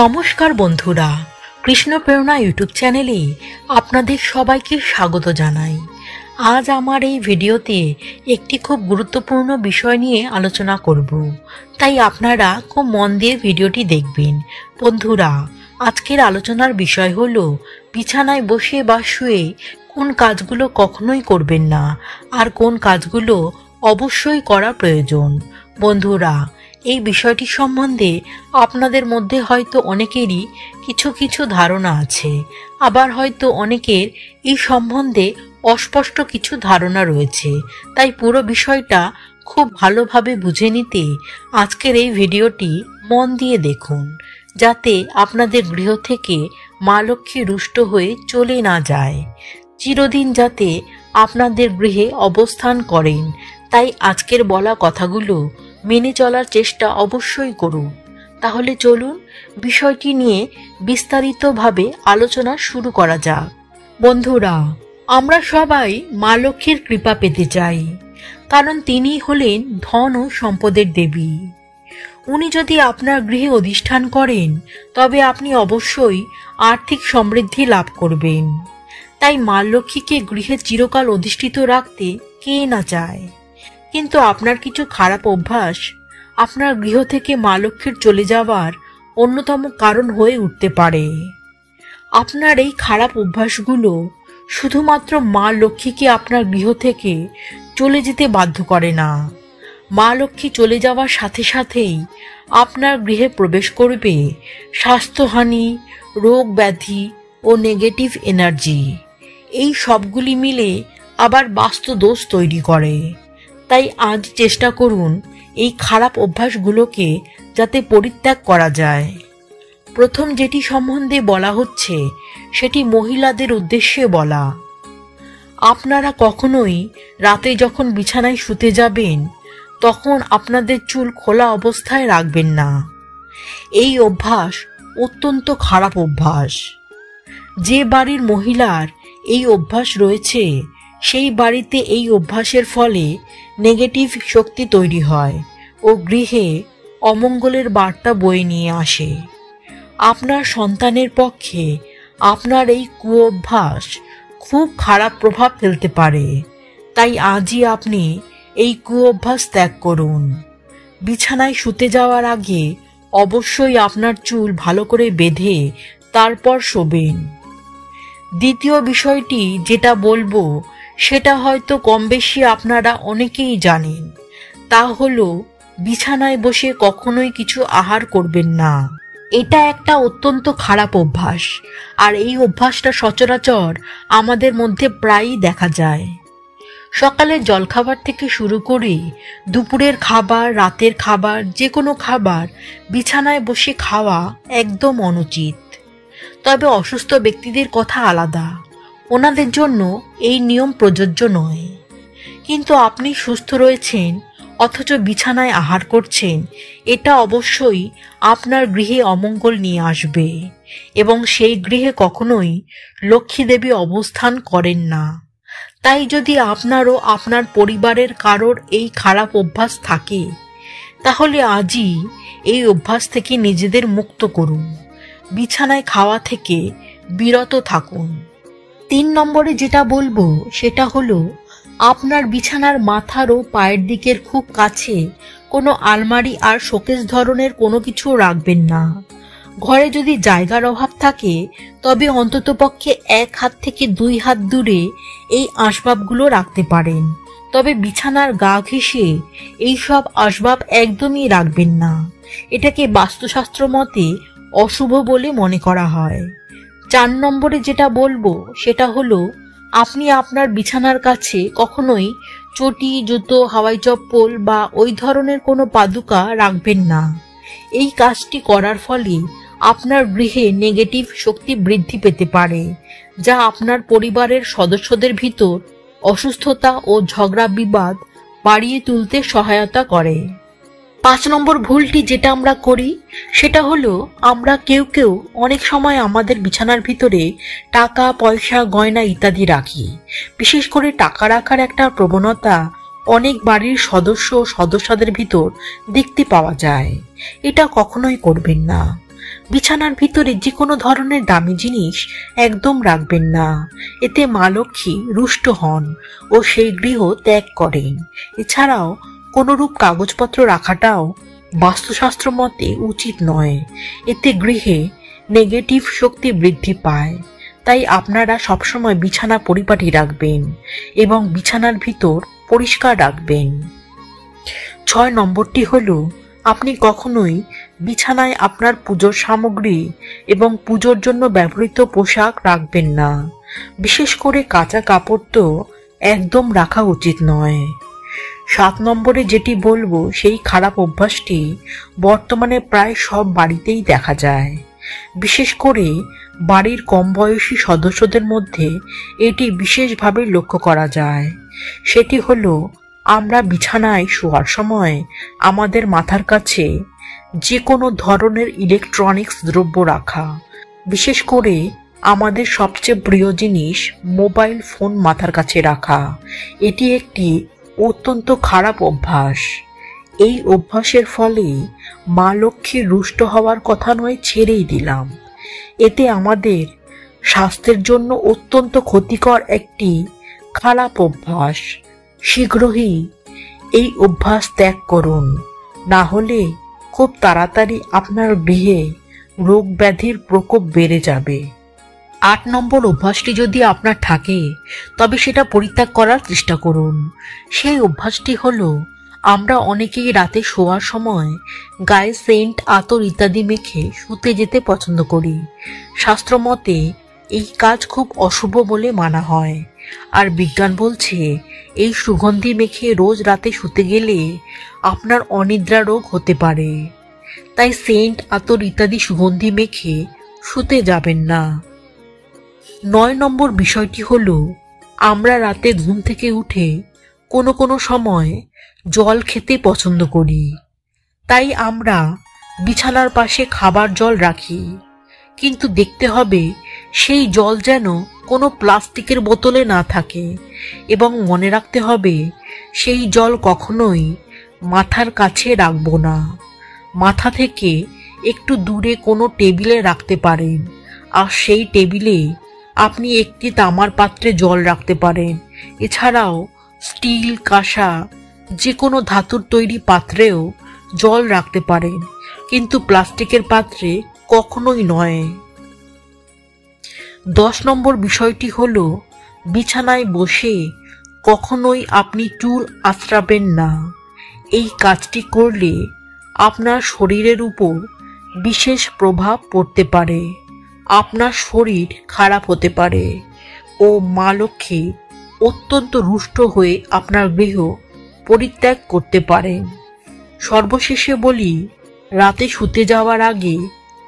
নমস্কার বন্ধুরা, কৃষ্ণ প্রেরণা ইউটিউব চ্যানেলে আপনাদের সবাইকে স্বাগত জানাই। আজ আমার এই ভিডিওতে একটি খুব গুরুত্বপূর্ণ বিষয় নিয়ে আলোচনা করব, তাই আপনারা খুব মন দিয়ে ভিডিওটি দেখবেন। বন্ধুরা, আজকের আলোচনার বিষয় হলো বিছানায় বসে বা শুয়ে কোন কাজগুলো কখনোই করবেন না আর কোন কাজগুলো অবশ্যই করা প্রয়োজন। বন্ধুরা, এই বিষয়টি সম্বন্ধে আপনাদের মধ্যে হয়তো অনেকেরই কিছু কিছু ধারণা আছে, আবার হয়তো অনেকের এই সম্বন্ধে অস্পষ্ট কিছু ধারণা রয়েছে। তাই পুরো বিষয়টা খুব ভালোভাবে বুঝে নিতে আজকের এই ভিডিওটি মন দিয়ে দেখুন, যাতে আপনাদের গৃহ থেকে মা লক্ষ্মী রুষ্ট হয়ে চলে না যায়, চিরদিন যাতে আপনাদের গৃহে অবস্থান করেন। তাই আজকের বলা কথাগুলো মেনে চলার চেষ্টা অবশ্যই করুন। তাহলে চলুন বিষয়টি নিয়ে বিস্তারিতভাবে আলোচনা শুরু করা যাক। বন্ধুরা, আমরা সবাই মা লক্ষ্মীর কৃপা পেতে চাই, কারণ তিনি হলেন ধন ও সম্পদের দেবী। উনি যদি আপনার গৃহে অধিষ্ঠান করেন তবে আপনি অবশ্যই আর্থিক সমৃদ্ধি লাভ করবেন। তাই মা লক্ষ্মীকে গৃহে চিরকাল অধিষ্ঠিত রাখতে কে না চায়। কিন্তু আপনার কিছু খারাপ অভ্যাস আপনার গৃহ থেকে মা লক্ষ্মীর চলে যাওয়ার অন্যতম কারণ হয়ে উঠতে পারে। আপনার এই খারাপ অভ্যাসগুলো শুধুমাত্র মা লক্ষ্মীকে আপনার গৃহ থেকে চলে যেতে বাধ্য করে না, মা লক্ষ্মী চলে যাওয়ার সাথে সাথেই আপনার গৃহে প্রবেশ করবে স্বাস্থ্যহানি, রোগ ব্যাধি ও নেগেটিভ এনার্জি। এই সবগুলি মিলে আবার বাস্তু দোষ তৈরি করে। তাই আজ চেষ্টা করুন এই খারাপ অভ্যাসগুলোকে যাতে পরিত্যাগ করা যায়। প্রথম যেটি সম্বন্ধে বলা হচ্ছে সেটি মহিলাদের উদ্দেশ্যে বলা। আপনারা কখনোই রাতে যখন বিছানায় শুতে যাবেন তখন আপনাদের চুল খোলা অবস্থায় রাখবেন না। এই অভ্যাস অত্যন্ত খারাপ অভ্যাস। যে বাড়ির মহিলার এই অভ্যাস রয়েছে সেই বাড়িতে এই অভ্যাসের ফলে নেগেটিভ শক্তি তৈরি হয় ও গৃহে অমঙ্গলের বার্তা বয়ে নিয়ে আসে। আপনার সন্তানের পক্ষে আপনার এই কুঅভ্যাস খুব খারাপ প্রভাব ফেলতে পারে। তাই আজই আপনি এই কুঅভ্যাস ত্যাগ করুন। বিছানায় শুতে যাওয়ার আগে অবশ্যই আপনার চুল ভালো করে বেঁধে তারপর শোবেন। দ্বিতীয় বিষয়টি যেটা বলবো সেটা হয়তো কম বেশি আপনারা অনেকেই জানেন, তা হলো বিছানায় বসে কখনোই কিছু আহার করবেন না। এটা একটা অত্যন্ত খারাপ অভ্যাস, আর এই অভ্যাসটা সচরাচর আমাদের মধ্যে প্রায়ই দেখা যায়। সকালের জলখাবার থেকে শুরু করে দুপুরের খাবার, রাতের খাবার, যে কোনো খাবার বিছানায় বসে খাওয়া একদম অনুচিত। তবে অসুস্থ ব্যক্তিদের কথা আলাদা, ওনাদের জন্য এই নিয়ম প্রযোজ্য নয়। কিন্তু আপনি সুস্থ রয়েছেন অথচ বিছানায় আহার করছেন, এটা অবশ্যই আপনার গৃহে অমঙ্গল নিয়ে আসবে এবং সেই গৃহে কখনোই লক্ষ্মী দেবী অবস্থান করেন না। তাই যদি আপনারও আপনার পরিবারের কারোর এই খারাপ অভ্যাস থাকে তাহলে আজই এই অভ্যাস থেকে নিজেদের মুক্ত করুন। বিছানায় খাওয়া থেকে বিরত থাকুন। 3 নম্বরে যেটা বলবো সেটা হলো আপনার বিছানার মাথার ও পায়ের দিকের খুব কাছে কোনো আলমারি আর শোকেস ধরনের কোনো কিছু রাখবেন না। ঘরে যদি জায়গার অভাব থাকে তবে অন্ততপক্ষে 1 হাত থেকে 2 হাত দূরে এই আসবাবগুলো রাখতে পারেন। তবে বিছানার গা ঘেঁষে এইসব আসবাব একদমই রাখবেন না। এটাকে বাস্তুশাস্ত্র মতে অশুভ বলে মনে করা হয়। 4 নম্বরে যেটা বলবো সেটা হলো আপনি আপনার বিছানার কাছে কখনোই চটি, জুতো, হাওয়াই চপ্পল বা ওই ধরনের কোনো পাদুকা রাখবেন না। এই কাজটি করার ফলে আপনার গৃহে নেগেটিভ শক্তি বৃদ্ধি পেতে পারে, যা আপনার পরিবারের সদস্যদের ভিতর অসুস্থতা ও ঝগড়া বিবাদ বাড়িয়ে তুলতে সহায়তা করে। 5 নম্বর ভুলটি যেটা আমরা করি সেটা হলো আমরা কেউ অনেক সময় আমাদের বিছানার ভিতরে টাকা, পয়সা, গয়না ইত্যাদি রাখি। বিশেষ করে টাকা রাখার একটা প্রবণতা অনেক বাড়ির সদস্য ও সদস্যদের ভিতর দেখতে পাওয়া যায়। এটা কখনোই করবেন না। বিছানার ভিতরে যে কোনো ধরনের দামি জিনিস একদম রাখবেন না। এতে মা লক্ষ্মী রুষ্ট হন ও সেই গৃহ ত্যাগ করেন। এছাড়াও কোনরূপ কাগজপত্র রাখাটাও বাস্তুশাস্ত্র মতে উচিত নয়। এতে গৃহে নেগেটিভ শক্তি বৃদ্ধি পায়। তাই আপনারা সবসময় বিছানা পরিপাটি রাখবেন এবং বিছানার ভিতর পরিষ্কার রাখবেন। 6 নম্বরটি হলো, আপনি কখনোই বিছানায় আপনার পুজোর সামগ্রী এবং পুজোর জন্য ব্যবহৃত পোশাক রাখবেন না। বিশেষ করে কাঁচা কাপড় তো একদম রাখা উচিত নয়। 7 নম্বরে যেটি বলবো, সেই খারাপ অভ্যাসটি বর্তমানে প্রায় সব বাড়িতেই দেখা যায়। বিশেষ করে বাড়ির কম বয়সী সদস্যদের মধ্যে এটি বিশেষভাবে লক্ষ্য করা যায়। সেটি হলো, আমরা বিছানায় শোয়ার সময় আমাদের মাথার কাছে যে কোনো ধরনের ইলেকট্রনিক্স দ্রব্য রাখা। বিশেষ করে আমাদের সবচেয়ে প্রিয় জিনিস মোবাইল ফোন মাথার কাছে রাখা। এটি একটি অত্যন্ত খারাপ অভ্যাস। এই অভ্যাসের ফলে মা লক্ষ্মীর রুষ্ট হওয়ার কথা নয়, ছেড়েই দিলাম। এতে আমাদের স্বাস্থ্যের জন্য অত্যন্ত ক্ষতিকর একটি খারাপ অভ্যাস। শীঘ্রই এই অভ্যাস ত্যাগ করুন, না হলে খুব তাড়াতাড়ি আপনার গৃহে রোগ ব্যাধির প্রকোপ বেড়ে যাবে। 8 নম্বর অভ্যাসটি যদি আপনার থাকে, তবে সেটা পরিত্যাগ করার চেষ্টা করুন। সেই অভ্যাসটি হলো, আমরা অনেকেই রাতে শোয়ার সময় গায়ে সেন্ট, আতর ইত্যাদি মেখে শুতে যেতে পছন্দ করি। শাস্ত্রমতে এই কাজ খুব অশুভ বলে মানা হয়। আর বিজ্ঞান বলছে, এই সুগন্ধি মেখে রোজ রাতে শুতে গেলে আপনার অনিদ্রা রোগ হতে পারে। তাই সেন্ট, আতর ইত্যাদি সুগন্ধি মেখে শুতে যাবেন না। 9 নম্বর বিষয়টি হলো, আমরা রাতে ঘুম থেকে উঠে কোনো সময় জল খেতে পছন্দ করি। তাই আমরা বিছানার পাশে খাবার জল রাখি, কিন্তু দেখতে হবে সেই জল যেন কোনো প্লাস্টিকের বোতলে না থাকে, এবং মনে রাখতে হবে সেই জল কখনোই মাথার কাছে রাখবো না। মাথা থেকে একটু দূরে কোনো টেবিলে রাখতে পারেন, আর সেই টেবিলে আপনি একটি তামার পাত্রে জল রাখতে পারেন। এছাড়াও স্টিল, কাঁসা, যে কোনো ধাতুর তৈরি পাত্রেও জল রাখতে পারেন, কিন্তু প্লাস্টিকের পাত্রে কখনোই নয়। 10 নম্বর বিষয়টি হলো, বিছানায় বসে কখনোই আপনি চুল আঁচড়াবেন না। এই কাজটি করলে আপনার শরীরের উপর বিশেষ প্রভাব পড়তে পারে। আপনার শরীর খারাপ হতে পারে ও মা লক্ষ্মী অত্যন্ত রুষ্ট হয়ে আপনার গৃহ পরিত্যাগ করতে পারেন। সর্বশেষে বলি, রাতে শুতে যাওয়ার আগে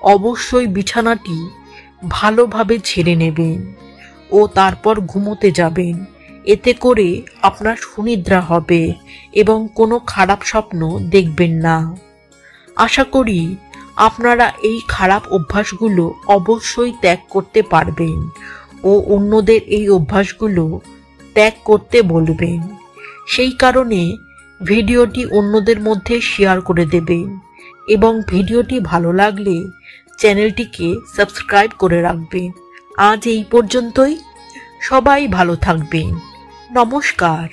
অবশ্যই বিছানাটি ভালোভাবে ঝেড়ে নেবেন ও তারপর ঘুমোতে যাবেন। এতে করে আপনার সুনিদ্রা হবে এবং কোনো খারাপ স্বপ্ন দেখবেন না। আশা করি আপনারা এই খারাপ অভ্যাসগুলো অবশ্যই ত্যাগ করতে পারবেন ও অন্যদের এই অভ্যাসগুলো ত্যাগ করতে বলবেন। সেই কারণে ভিডিওটি অন্যদের মধ্যে শেয়ার করে দেবেন এবং ভিডিওটি ভালো লাগলে চ্যানেলটিকে সাবস্ক্রাইব করে রাখবেন। আজ এই পর্যন্তই। সবাই ভালো থাকবেন। নমস্কার।